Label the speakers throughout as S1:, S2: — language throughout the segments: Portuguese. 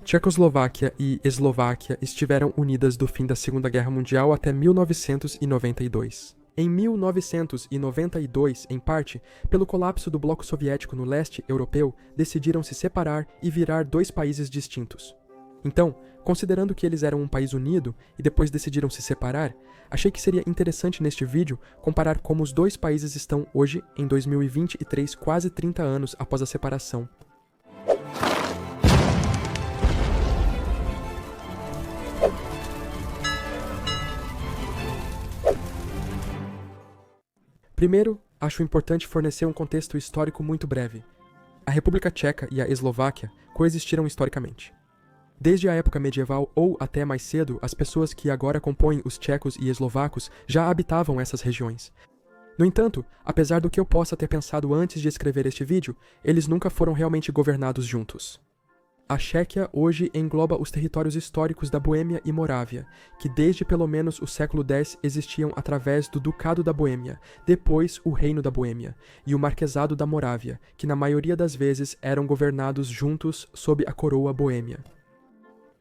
S1: Tchecoslováquia e Eslováquia estiveram unidas do fim da Segunda Guerra Mundial até 1992. Em 1992, em parte, pelo colapso do bloco soviético no leste europeu, decidiram se separar e virar dois países distintos. Então, considerando que eles eram um país unido e depois decidiram se separar, achei que seria interessante neste vídeo comparar como os dois países estão hoje, em 2023, quase 30 anos após a separação. Primeiro, acho importante fornecer um contexto histórico muito breve. A República Tcheca e a Eslováquia coexistiram historicamente. Desde a época medieval ou até mais cedo, as pessoas que agora compõem os tchecos e eslovacos já habitavam essas regiões. No entanto, apesar do que eu possa ter pensado antes de escrever este vídeo, eles nunca foram realmente governados juntos. A Chequia hoje engloba os territórios históricos da Boêmia e Morávia, que desde pelo menos o século X existiam através do Ducado da Boêmia, depois o Reino da Boêmia, e o Marquesado da Morávia, que na maioria das vezes eram governados juntos sob a coroa boêmia.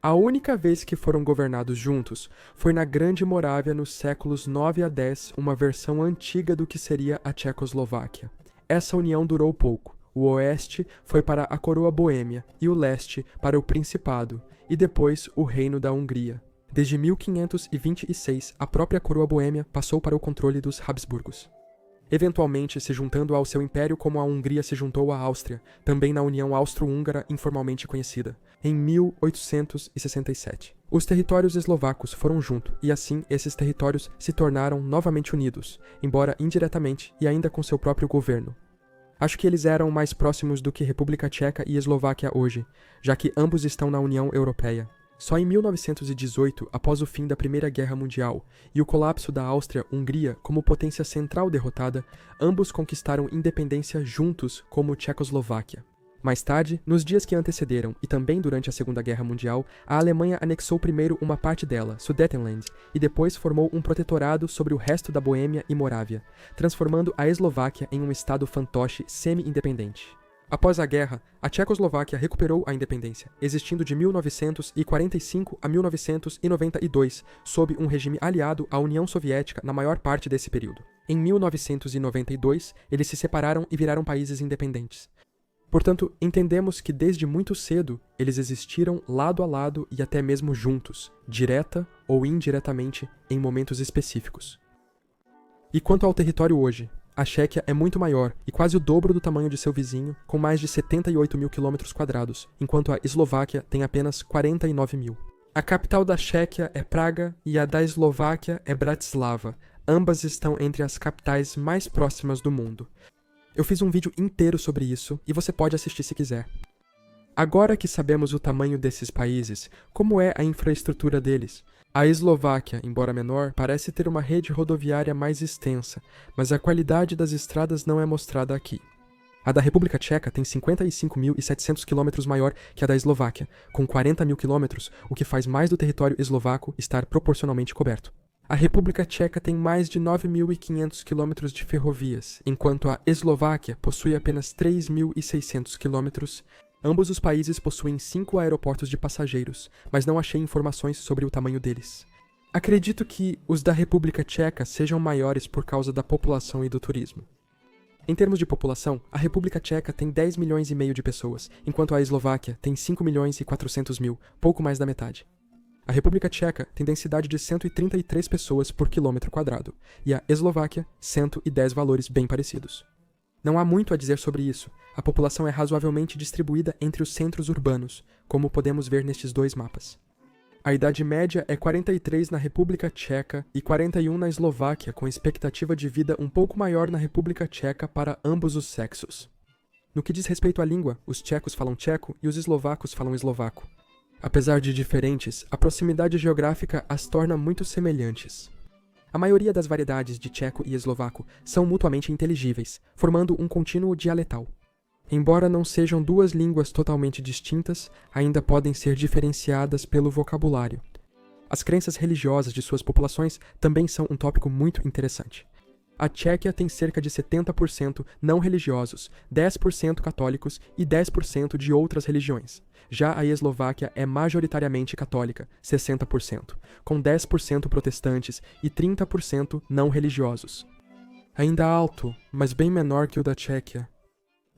S1: A única vez que foram governados juntos foi na Grande Morávia nos séculos 9 a 10, uma versão antiga do que seria a Tchecoslováquia. Essa união durou pouco. O oeste foi para a coroa boêmia e o leste para o Principado, e depois o Reino da Hungria. Desde 1526, a própria coroa boêmia passou para o controle dos Habsburgos. Eventualmente se juntando ao seu império como a Hungria se juntou à Áustria, também na União Austro-Húngara informalmente conhecida, em 1867. Os territórios eslovacos foram junto, e assim esses territórios se tornaram novamente unidos, embora indiretamente e ainda com seu próprio governo. Acho que eles eram mais próximos do que República Tcheca e Eslováquia hoje, já que ambos estão na União Europeia. Só em 1918, após o fim da Primeira Guerra Mundial e o colapso da Áustria-Hungria como potência central derrotada, ambos conquistaram independência juntos como Tchecoslováquia. Mais tarde, nos dias que antecederam e também durante a Segunda Guerra Mundial, a Alemanha anexou primeiro uma parte dela, Sudetenland, e depois formou um protetorado sobre o resto da Boêmia e Morávia, transformando a Eslováquia em um estado fantoche semi-independente. Após a guerra, a Tchecoslováquia recuperou a independência, existindo de 1945 a 1992, sob um regime aliado à União Soviética na maior parte desse período. Em 1992, eles se separaram e viraram países independentes. Portanto, entendemos que desde muito cedo eles existiram lado a lado e até mesmo juntos, direta ou indiretamente, em momentos específicos. E quanto ao território hoje, a Chequia é muito maior e quase o dobro do tamanho de seu vizinho, com mais de 78 mil km², enquanto a Eslováquia tem apenas 49 mil. A capital da Chequia é Praga e a da Eslováquia é Bratislava. Ambas estão entre as capitais mais próximas do mundo. Eu fiz um vídeo inteiro sobre isso e você pode assistir se quiser. Agora que sabemos o tamanho desses países, como é a infraestrutura deles? A Eslováquia, embora menor, parece ter uma rede rodoviária mais extensa, mas a qualidade das estradas não é mostrada aqui. A da República Tcheca tem 55.700 km maior que a da Eslováquia, com 40 mil km, o que faz mais do território eslovaco estar proporcionalmente coberto. A República Tcheca tem mais de 9.500 km de ferrovias, enquanto a Eslováquia possui apenas 3.600 km. Ambos os países possuem 5 aeroportos de passageiros, mas não achei informações sobre o tamanho deles. Acredito que os da República Tcheca sejam maiores por causa da população e do turismo. Em termos de população, a República Tcheca tem 10 milhões e meio de pessoas, enquanto a Eslováquia tem 5 milhões e 400 mil, pouco mais da metade. A República Tcheca tem densidade de 133 pessoas por quilômetro quadrado, e a Eslováquia, 110 valores bem parecidos. Não há muito a dizer sobre isso. A população é razoavelmente distribuída entre os centros urbanos, como podemos ver nestes dois mapas. A idade média é 43 na República Tcheca e 41 na Eslováquia, com expectativa de vida um pouco maior na República Tcheca para ambos os sexos. No que diz respeito à língua, os tchecos falam tcheco e os eslovacos falam eslovaco. Apesar de diferentes, a proximidade geográfica as torna muito semelhantes. A maioria das variedades de tcheco e eslovaco são mutuamente inteligíveis, formando um contínuo dialetal. Embora não sejam duas línguas totalmente distintas, ainda podem ser diferenciadas pelo vocabulário. As crenças religiosas de suas populações também são um tópico muito interessante. A Tchequia tem cerca de 70% não religiosos, 10% católicos e 10% de outras religiões. Já a Eslováquia é majoritariamente católica, 60%, com 10% protestantes e 30% não religiosos. Ainda alto, mas bem menor que o da Tchequia.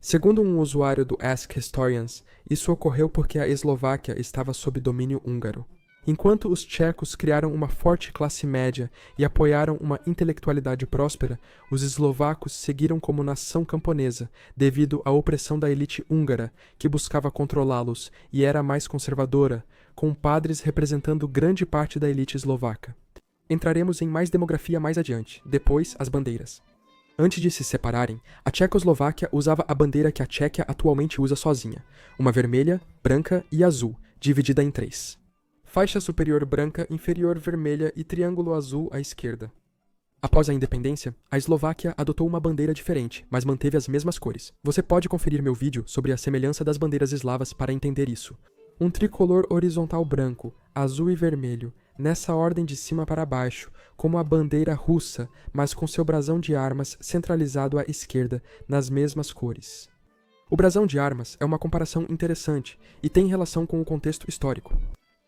S1: Segundo um usuário do Ask Historians, isso ocorreu porque a Eslováquia estava sob domínio húngaro. Enquanto os tchecos criaram uma forte classe média e apoiaram uma intelectualidade próspera, os eslovacos seguiram como nação camponesa, devido à opressão da elite húngara, que buscava controlá-los e era mais conservadora, com padres representando grande parte da elite eslovaca. Entraremos em mais demografia mais adiante, depois as bandeiras. Antes de se separarem, a Tchecoslováquia usava a bandeira que a Tchequia atualmente usa sozinha, uma vermelha, branca e azul, dividida em 3. Faixa superior branca, inferior vermelha e triângulo azul à esquerda. Após a independência, a Eslováquia adotou uma bandeira diferente, mas manteve as mesmas cores. Você pode conferir meu vídeo sobre a semelhança das bandeiras eslavas para entender isso. Um tricolor horizontal branco, azul e vermelho, nessa ordem de cima para baixo, como a bandeira russa, mas com seu brasão de armas centralizado à esquerda, nas mesmas cores. O brasão de armas é uma comparação interessante e tem relação com o contexto histórico.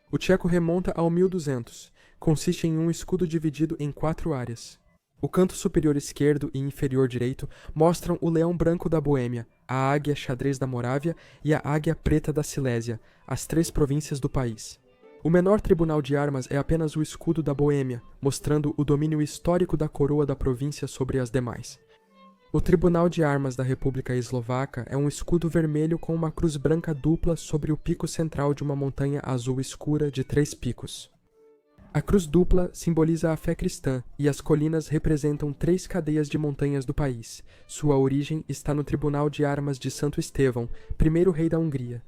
S1: O tcheco remonta ao 1200. Consiste em um escudo dividido em 4 áreas. O canto superior esquerdo e inferior direito mostram o leão branco da Boêmia, a águia xadrez da Morávia e a águia preta da Silésia, as 3 províncias do país. O menor tribunal de armas é apenas o escudo da Boêmia, mostrando o domínio histórico da coroa da província sobre as demais. O Tribunal de Armas da República Eslovaca é um escudo vermelho com uma cruz branca dupla sobre o pico central de uma montanha azul escura de 3 picos. A cruz dupla simboliza a fé cristã e as colinas representam 3 cadeias de montanhas do país. Sua origem está no Tribunal de Armas de Santo Estevão, primeiro rei da Hungria.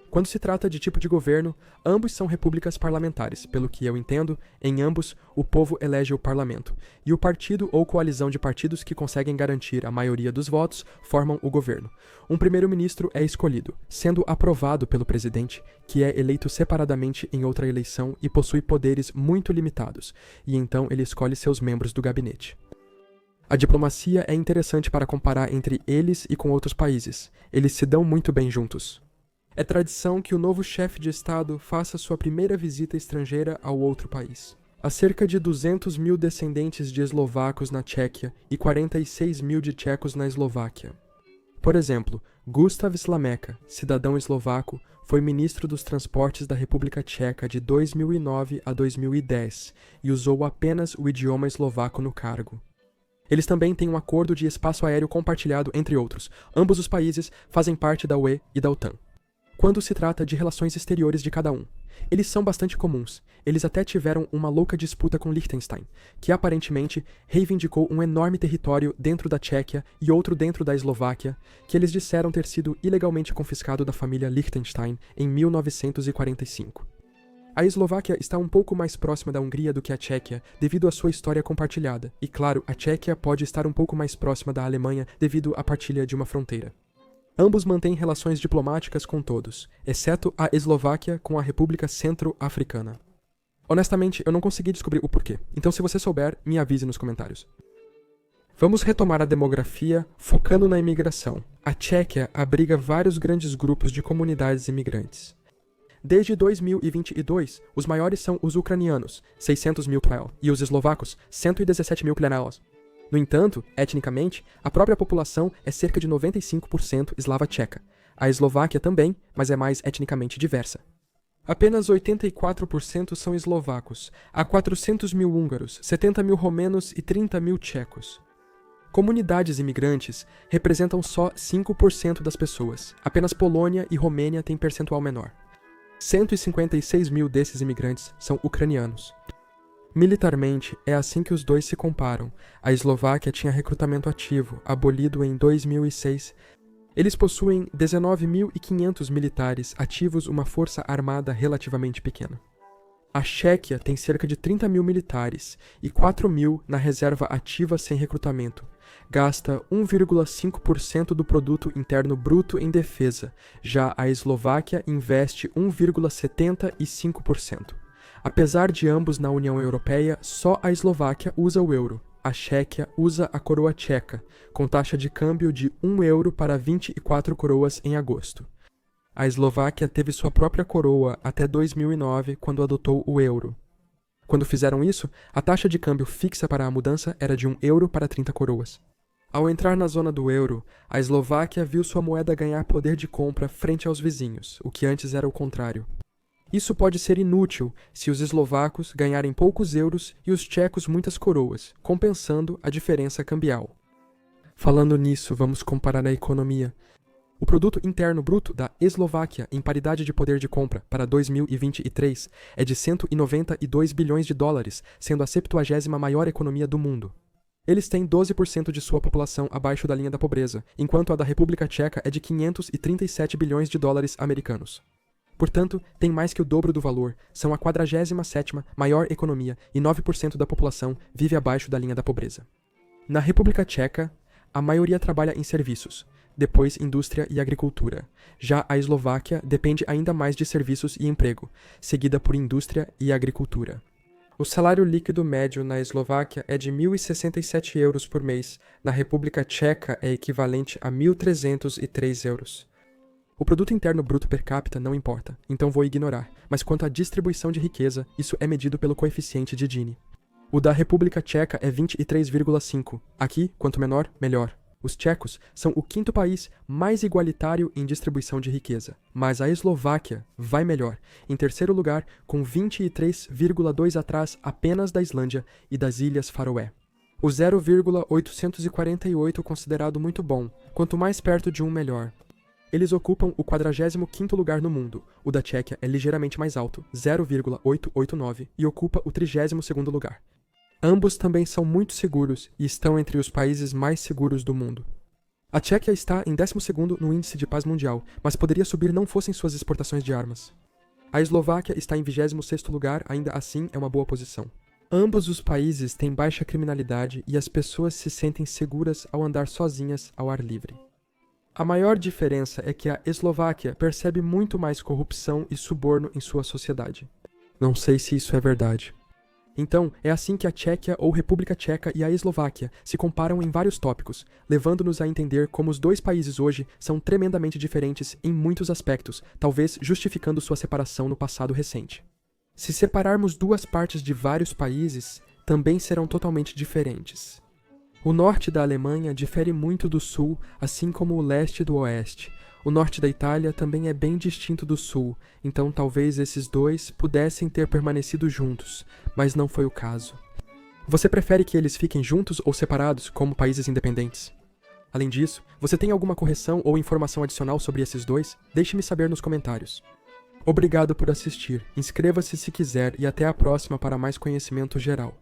S1: Quando se trata de tipo de governo, ambos são repúblicas parlamentares. Pelo que eu entendo, em ambos, o povo elege o parlamento, e o partido ou coalizão de partidos que conseguem garantir a maioria dos votos formam o governo. Um primeiro-ministro é escolhido, sendo aprovado pelo presidente, que é eleito separadamente em outra eleição e possui poderes muito limitados, e então ele escolhe seus membros do gabinete. A diplomacia é interessante para comparar entre eles e com outros países. Eles se dão muito bem juntos. É tradição que o novo chefe de Estado faça sua primeira visita estrangeira ao outro país. Há cerca de 200 mil descendentes de eslovacos na Tchequia e 46 mil de tchecos na Eslováquia. Por exemplo, Gustav Slameca, cidadão eslovaco, foi ministro dos transportes da República Tcheca de 2009 a 2010 e usou apenas o idioma eslovaco no cargo. Eles também têm um acordo de espaço aéreo compartilhado, entre outros. Ambos os países fazem parte da UE e da OTAN. Quando se trata de relações exteriores de cada um, eles são bastante comuns. Eles até tiveram uma louca disputa com Liechtenstein, que aparentemente reivindicou um enorme território dentro da Tchequia e outro dentro da Eslováquia, que eles disseram ter sido ilegalmente confiscado da família Liechtenstein em 1945. A Eslováquia está um pouco mais próxima da Hungria do que a Tchequia, devido à sua história compartilhada, e claro, a Tchequia pode estar um pouco mais próxima da Alemanha devido à partilha de uma fronteira. Ambos mantêm relações diplomáticas com todos, exceto a Eslováquia com a República Centro-Africana. Honestamente, eu não consegui descobrir o porquê, então se você souber, me avise nos comentários. Vamos retomar a demografia, focando na imigração. A Tchequia abriga vários grandes grupos de comunidades imigrantes. Desde 2022, os maiores são os ucranianos, 600 mil e os eslovacos, 117 mil. No entanto, etnicamente, a própria população é cerca de 95% eslava tcheca. A Eslováquia também, mas é mais etnicamente diversa. Apenas 84% são eslovacos. Há 400 mil húngaros, 70 mil romenos e 30 mil tchecos. Comunidades imigrantes representam só 5% das pessoas. Apenas Polônia e Romênia têm percentual menor. 156 mil desses imigrantes são ucranianos. Militarmente, é assim que os dois se comparam. A Eslováquia tinha recrutamento ativo, abolido em 2006. Eles possuem 19.500 militares ativos, uma força armada relativamente pequena. A Tchequia tem cerca de 30 mil militares e 4 mil na reserva ativa sem recrutamento. Gasta 1,5% do produto interno bruto em defesa. Já a Eslováquia investe 1,75%. Apesar de ambos na União Europeia, só a Eslováquia usa o euro. a Chequia usa a coroa tcheca, com taxa de câmbio de 1 euro para 24 coroas em agosto. A Eslováquia teve sua própria coroa até 2009, quando adotou o euro. Quando fizeram isso, a taxa de câmbio fixa para a mudança era de 1 euro para 30 coroas. Ao entrar na zona do euro, a Eslováquia viu sua moeda ganhar poder de compra frente aos vizinhos, o que antes era o contrário. Isso pode ser inútil se os eslovacos ganharem poucos euros e os tchecos muitas coroas, compensando a diferença cambial. Falando nisso, vamos comparar a economia. O produto interno bruto da Eslováquia em paridade de poder de compra para 2023 é de 192 bilhões de dólares, sendo a 70ª maior economia do mundo. Eles têm 12% de sua população abaixo da linha da pobreza, enquanto a da República Tcheca é de 537 bilhões de dólares americanos. Portanto, tem mais que o dobro do valor, são a 47ª maior economia e 9% da população vive abaixo da linha da pobreza. Na República Tcheca, a maioria trabalha em serviços, depois indústria e agricultura. Já a Eslováquia depende ainda mais de serviços e emprego, seguida por indústria e agricultura. O salário líquido médio na Eslováquia é de 1.067 euros por mês, na República Tcheca é equivalente a 1.303 euros. O produto interno bruto per capita não importa, então vou ignorar, mas quanto à distribuição de riqueza, isso é medido pelo coeficiente de Gini. O da República Tcheca é 23,5. Aqui, quanto menor, melhor. Os tchecos são o 5º país mais igualitário em distribuição de riqueza, mas a Eslováquia vai melhor, em terceiro lugar, com 23,2 atrás apenas da Islândia e das Ilhas Faroé. O 0,848 considerado muito bom, quanto mais perto de um melhor. Eles ocupam o 45º lugar no mundo, o da Tchequia é ligeiramente mais alto, 0,889, e ocupa o 32º lugar. Ambos também são muito seguros e estão entre os países mais seguros do mundo. A Tchequia está em 12º no índice de paz mundial, mas poderia subir não fossem suas exportações de armas. A Eslováquia está em 26º lugar, ainda assim é uma boa posição. Ambos os países têm baixa criminalidade e as pessoas se sentem seguras ao andar sozinhas ao ar livre. A maior diferença é que a Eslováquia percebe muito mais corrupção e suborno em sua sociedade. Não sei se isso é verdade. Então, é assim que a Tchequia ou República Tcheca e a Eslováquia se comparam em vários tópicos, levando-nos a entender como os dois países hoje são tremendamente diferentes em muitos aspectos, talvez justificando sua separação no passado recente. Se separarmos duas partes de vários países, também serão totalmente diferentes. O norte da Alemanha difere muito do sul, assim como o leste do oeste. O norte da Itália também é bem distinto do sul, então talvez esses dois pudessem ter permanecido juntos, mas não foi o caso. Você prefere que eles fiquem juntos ou separados, como países independentes? Além disso, você tem alguma correção ou informação adicional sobre esses dois? Deixe-me saber nos comentários. Obrigado por assistir, inscreva-se se quiser e até a próxima para mais conhecimento geral.